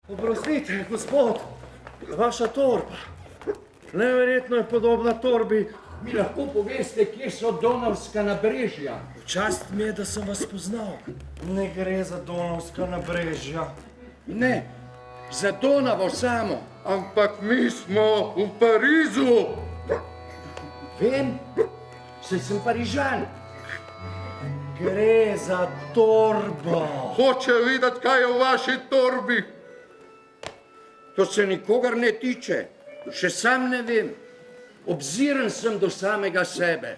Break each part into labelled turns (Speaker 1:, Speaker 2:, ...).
Speaker 1: Oprostite, gospod, vaša torba. Neverjetno je podobna torbi.
Speaker 2: Mi lahko poveste, kje so Donavska nabrežja?
Speaker 1: Čast mi je, da sem vas poznal. Ne gre za Donavska nabrežja.
Speaker 2: Ne, za Donavo samo.
Speaker 3: Ampak mi smo v Parizu.
Speaker 2: Vem, saj sem Parižan.
Speaker 1: Gre za torbo.
Speaker 3: Hoče videti, kaj je v vaši torbi.
Speaker 2: To se nikogar ne tiče. Še sam ne vem. Obziren sem do samega sebe.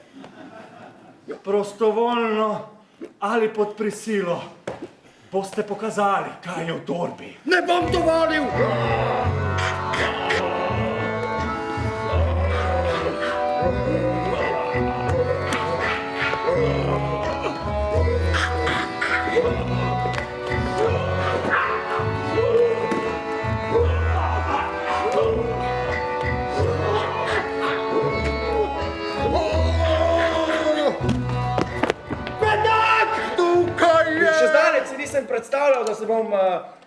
Speaker 1: Prostovoljno ali pod prisilo boste pokazali, kaj je v torbi.
Speaker 2: Ne bom dovolil!
Speaker 1: Nisem predstavljal, da se bom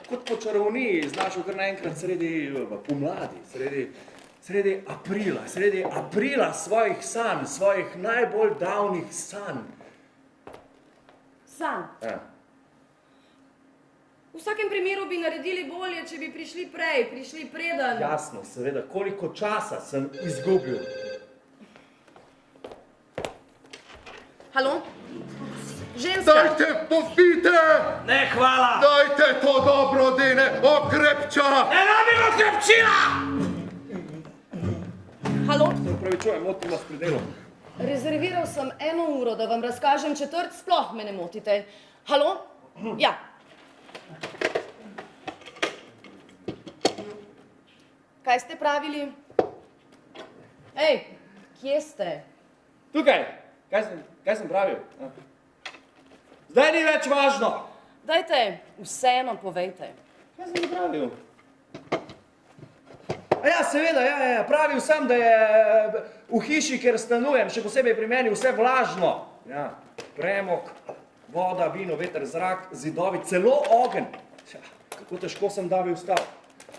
Speaker 1: kot po čarovniji znašel kar naenkrat sredi pomladi, sredi aprila svojih sanj, svojih najbolj davnih sanj.
Speaker 4: Sanj?
Speaker 1: Ja.
Speaker 4: V vsakem primeru bi naredili bolje, če bi prišli prej, prišli preden.
Speaker 1: Jasno, seveda, koliko časa sem izgubil.
Speaker 4: Halo? Ženska!
Speaker 3: Dajte, popite!
Speaker 1: Ne, hvala!
Speaker 3: Dajte to dobro dene, okrepča!
Speaker 1: Ne rabim okrepčila!
Speaker 4: Halo?
Speaker 1: Se upravičujem, motim vas pri delu.
Speaker 4: Rezerviral sem 1 uro, da vam razkažem četrt, sploh me ne motite. Halo? Ja. Kaj ste pravili? Ej, kje ste?
Speaker 1: Tukaj! Kaj sem pravil? Zdaj ni več važno!
Speaker 4: Dajte, vseeno povejte.
Speaker 1: Kaj sem pravil? Ja, seveda, pravil sem, da je v hiši, kjer stanujem, še posebej pri meni, vse vlažno. Ja, premog, voda, vino, veter, zrak, zidovi, celo ogenj. Kako težko sem davil stav.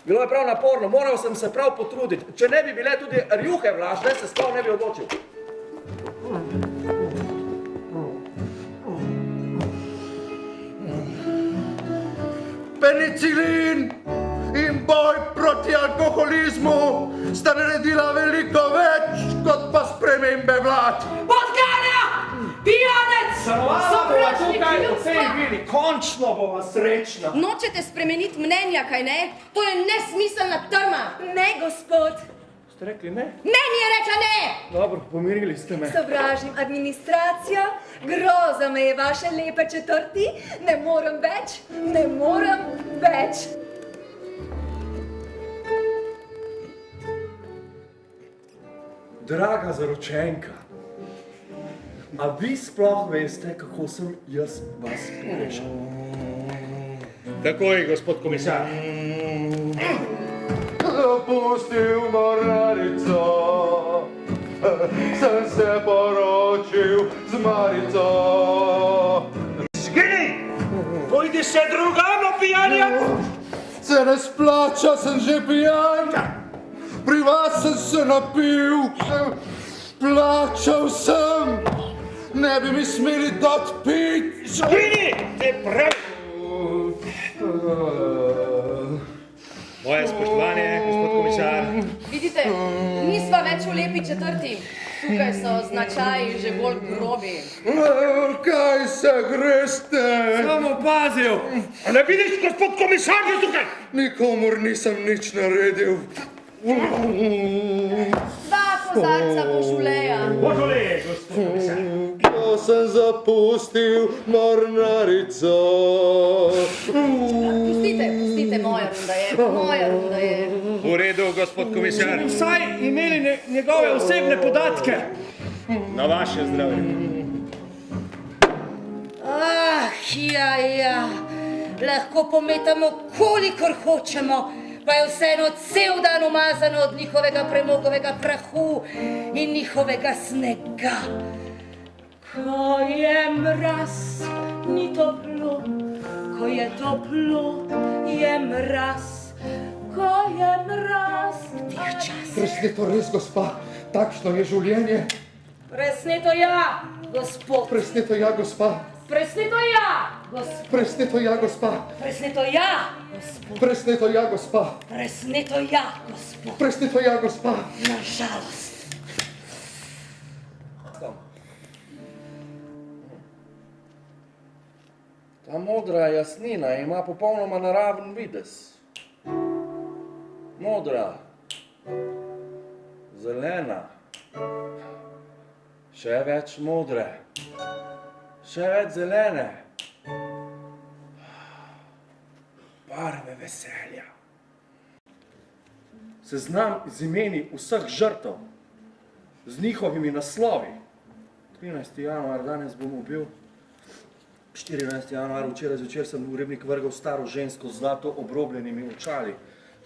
Speaker 1: Bilo je prav naporno, moral sem se prav potruditi. Če ne bi bile tudi rjuhe vlažne, se sploh ne bi odločil.
Speaker 3: Penicilin in boj proti alkoholizmu sta naredila veliko več, kot pa spremembe vlad.
Speaker 4: Podganja! Pijanec! Sovražnik ljudstva!
Speaker 1: Končno bova srečna!
Speaker 4: Nočete spremeniti mnenja, kaj ne? To je nesmiselna trma! Ne, gospod!
Speaker 1: Ste rekli ne?
Speaker 4: Meni je rekla ne!
Speaker 1: Dobro, pomirili ste me.
Speaker 5: Sovražim administracijo, groza me je vaše lepe četrti, ne morem več.
Speaker 1: Draga zaročenka, a vi sploh veste, kako sem jaz vas pogrešal?
Speaker 6: Takoj, gospod komisar.
Speaker 3: Zapustil mornarico, sem se poročil z Marico.
Speaker 6: Zgini! Pojdi se drugam opijanja!
Speaker 3: Se ne splača, sem že pijan. Pri vas sem se napil, plačal sem. Ne bi mi smeli dati pit.
Speaker 6: Zgini! Te pravi! Moje spoštovanje, gospod komisar.
Speaker 4: Vidite, nisva več v lepi četrti. Tukaj so značaji že bolj grobi.
Speaker 3: Kaj se greste?
Speaker 1: Sem opazil!
Speaker 6: A ne vidiš, gospod komisar, je tukaj?
Speaker 3: Nikomur nisem nič naredil.
Speaker 4: Dva kozarca božuleja.
Speaker 6: Božuleje, gospod komisar.
Speaker 3: Ko sem zapustil mornarico.
Speaker 4: Pustite, moja runda je.
Speaker 6: V redu, gospod komisar.
Speaker 1: Vsaj imeli njegove osebne podatke.
Speaker 6: Na vaše zdravje.
Speaker 5: Ja, lahko pometamo kolikor hočemo, pa je vseeno cel dan umazano od njihovega premogovega prahu in njihovega snega. Ko je mraz, ni toplo, ko je toplo, je mraz. ko je mraz, tih čas.
Speaker 3: Res je to res, gospa, takšno je življenje.
Speaker 5: Presneto ja, gospod.
Speaker 3: Presneto ja, gospa.
Speaker 5: Presneto ja, gospod.
Speaker 3: Presneto ja, gospa.
Speaker 5: Presneto ja, gospod.
Speaker 3: Presneto ja, gospa.
Speaker 5: Presneto ja, gospod.
Speaker 3: Presneto ja, gospa.
Speaker 5: Na žalost.
Speaker 1: Ta modra jasnina ima popolnoma naraven videz. Modra, zelena, še več modre, še več zelene. Barve veselja. Seznam z imeni vseh žrtev, z njihovimi naslovi. 13. januar, danes bom ubil. 14. januar, včeraj zvečer sem v ribnik vrgal staro žensko z zlato obrobljenimi očali.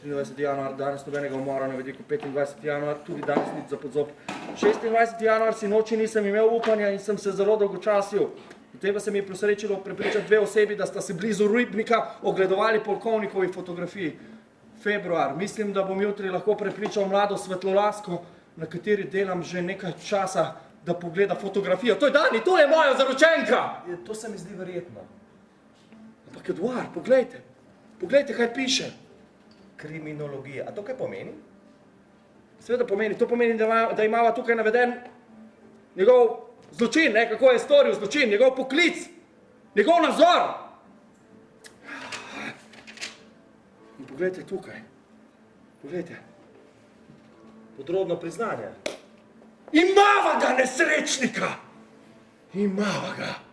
Speaker 1: 23. januar, danes nobenega umora na vidiku. 25. januar, tudi danes nič za podzob. 26. januar, sinoči nisem imel upanja in sem se zelo dolgočasil. Potem pa se mi je prosrečilo prepričati 2 osebi, da sta se blizu ribnika ogledovali polkovnikovi fotografiji. Februar, mislim, da bom jutri lahko prepričal mlado svetlolasko, na kateri delam že nekaj časa, da pogleda fotografijo. To je Dani, to je moja zaročenka! To se mi zdi verjetno. Ampak Eduard, poglejte. Poglejte, kaj piše.
Speaker 7: Kriminologija. A to kaj pomeni?
Speaker 1: Seveda pomeni. To pomeni, da imava tukaj naveden njegov zločin, ne, kako je storil zločin, njegov poklic, njegov nadzor. In poglejte tukaj. Poglejte.
Speaker 7: Podrobno priznanje.
Speaker 1: Imava ga, nesrečnika! Imava ga!